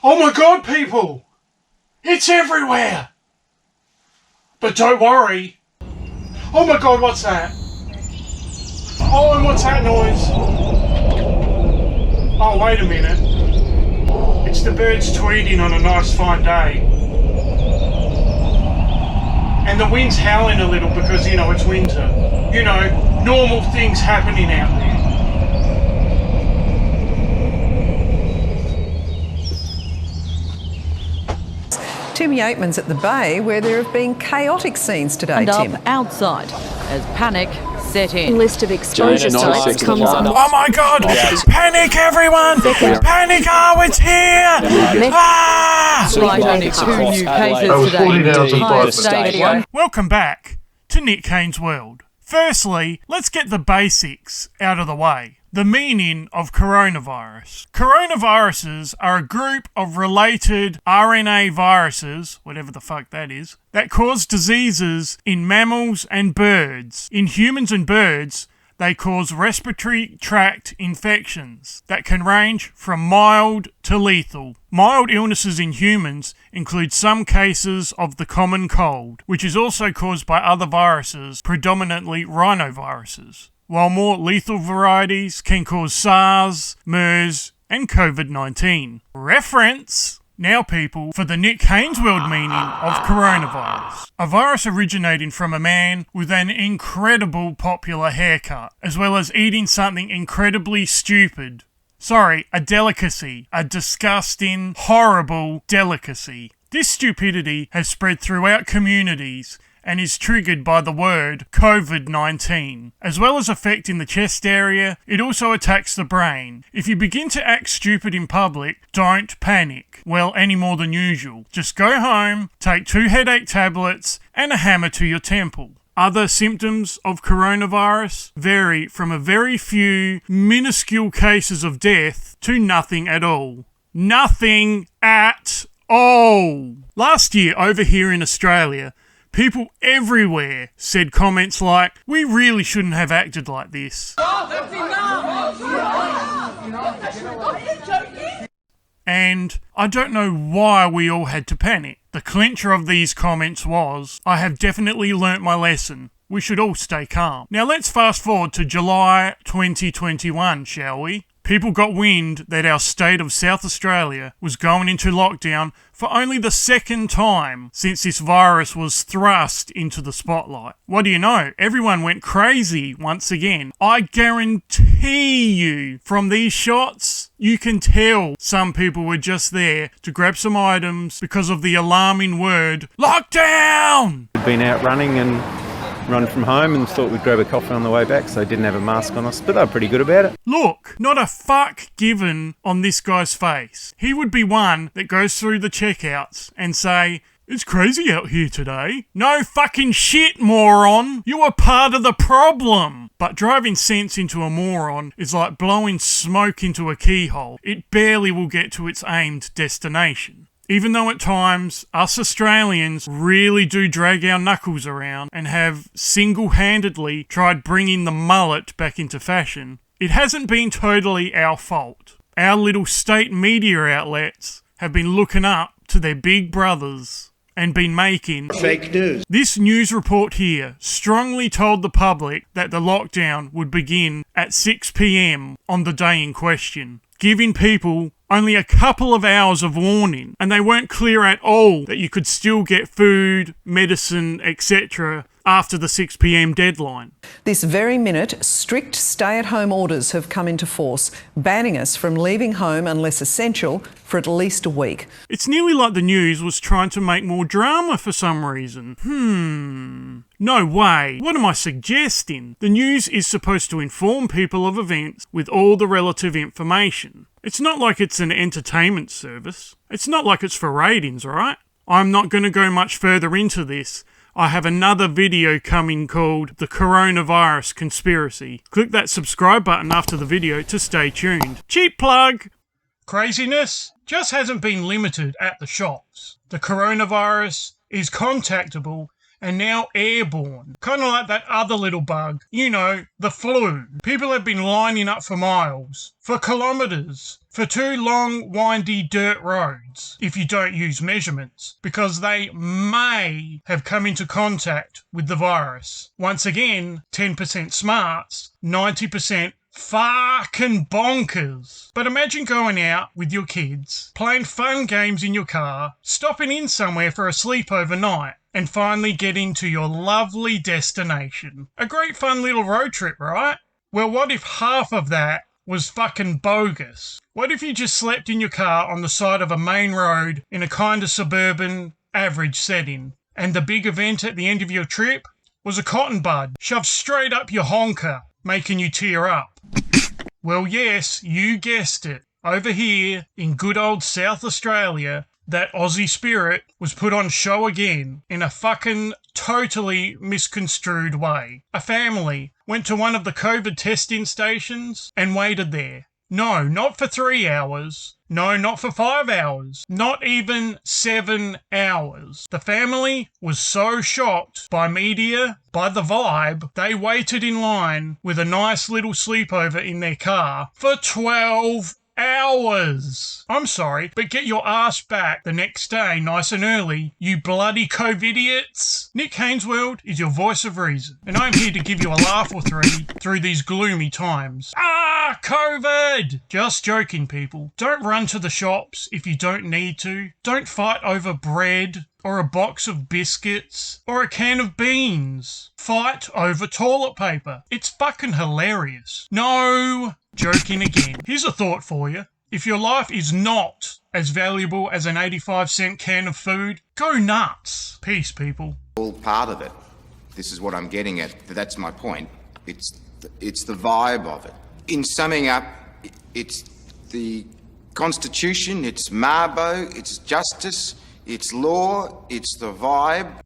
Oh my God, people! It's everywhere! But don't worry. Oh my God, what's that? Oh, and what's that noise? Oh, wait a minute. It's the birds tweeting on a nice fine day. And the wind's howling a little because, you know, it's winter. You know, normal things happening out there. Tim Yateman's at the Bay, where there have been chaotic scenes today, and Tim. up outside as panic set in. List of exposure sites comes on. Oh my God! Panic, everyone! Panic! Oh, it's here! Despite only 2 new cases today in the entire state. Welcome back to Nick Haines' World. Firstly, let's get the basics out of the way. The meaning of coronavirus. Coronaviruses are a group of related RNA viruses, whatever the fuck that is, that cause diseases in mammals and birds. In humans and birds, they cause respiratory tract infections that can range from mild to lethal. Mild illnesses in humans include some cases of the common cold, which is also caused by other viruses, predominantly rhinoviruses, while more lethal varieties can cause SARS, MERS, and COVID-19. Reference! Now, people, for the Nick Haines World meaning of coronavirus. A virus originating from a man with an incredible popular haircut, as well as eating something incredibly stupid. Sorry, a delicacy. A disgusting, horrible delicacy. This stupidity has spread throughout communities and is triggered by the word COVID-19. As well as affecting the chest area, it also attacks the brain. If you begin to act stupid in public, don't panic. Well, any more than usual. Just go home, take 2 headache tablets, and a hammer to your temple. Other symptoms of coronavirus vary from a very few minuscule cases of death to nothing at all. Nothing at all. Last year, over here in Australia, people everywhere said comments like, "We really shouldn't have acted like this." And I don't know why we all had to panic. The clincher of these comments was, "I have definitely learnt my lesson. We should all stay calm." Now let's fast forward to July 2021, shall we? People got wind that our state of South Australia was going into lockdown for only the second time since this virus was thrust into the spotlight. What do you know? Everyone went crazy once again. I guarantee you, from these shots, you can tell some people were just there to grab some items because of the alarming word, lockdown! We'd been out running and run from home and thought we'd grab a coffee on the way back, so they didn't have a mask on us, but they were pretty good about it. Look, not a fuck given on this guy's face. He would be one that goes through the checkouts and say, "It's crazy out here today." No fucking shit, moron! You are part of the problem! But driving sense into a moron is like blowing smoke into a keyhole. It barely will get to its aimed destination. Even though at times, us Australians really do drag our knuckles around and have single-handedly tried bringing the mullet back into fashion, it hasn't been totally our fault. Our little state media outlets have been looking up to their big brothers and been making fake news. This news report here strongly told the public that the lockdown would begin at 6 p.m. on the day in question, giving people only a couple of hours of warning, and they weren't clear at all that you could still get food, medicine, etc. after the 6 p.m. deadline. This very minute, strict stay-at-home orders have come into force, banning us from leaving home unless essential for at least a week. It's nearly like the news was trying to make more drama for some reason. No way. What am I suggesting? The news is supposed to inform people of events with all the relative information. It's not like it's an entertainment service. It's not like it's for ratings, alright? I'm not going to go much further into this. I have another video coming called The Coronavirus Conspiracy. Click that subscribe button after the video to stay tuned. Cheap plug! Craziness just hasn't been limited at the shops. The coronavirus is contactable and now airborne. Kind of like that other little bug, you know, the flu. People have been lining up for miles, for kilometres, for 2 long, windy dirt roads, if you don't use measurements, because they may have come into contact with the virus. Once again, 10% smarts, 90% fucking bonkers. But imagine going out with your kids, playing fun games in your car, stopping in somewhere for a sleep overnight, and finally getting to your lovely destination. A great fun little road trip, right? Well, what if half of that was fucking bogus? What if you just slept in your car on the side of a main road in a kind of suburban average setting, and the big event at the end of your trip was a cotton bud shoved straight up your honker, making you tear up? Well, yes, you guessed it. Over here in good old South Australia, that Aussie spirit was put on show again in a fucking totally misconstrued way. A family went to one of the COVID testing stations and waited there. No, not for 3 hours. No, not for 5 hours. Not even 7 hours. The family was so shocked by media, by the vibe, they waited in line with a nice little sleepover in their car for 12 hours. I'm sorry, but get your ass back the next day nice and early, you bloody COVIDiots. Nick Hainesworld is your voice of reason, and I'm here to give you a laugh or three through these gloomy times. Ah, COVID! Just joking, people. Don't run to the shops if you don't need to. Don't fight over bread or a box of biscuits or a can of beans. Fight over toilet paper. It's fucking hilarious. No, joking again. Here's a thought for you. If your life is not as valuable as an 85-cent can of food, go nuts. Peace, people. All part of it. This is what I'm getting at. That's my point. It's the vibe of it. In summing up, it's the Constitution, it's Mabo, it's justice, it's law, it's the vibe.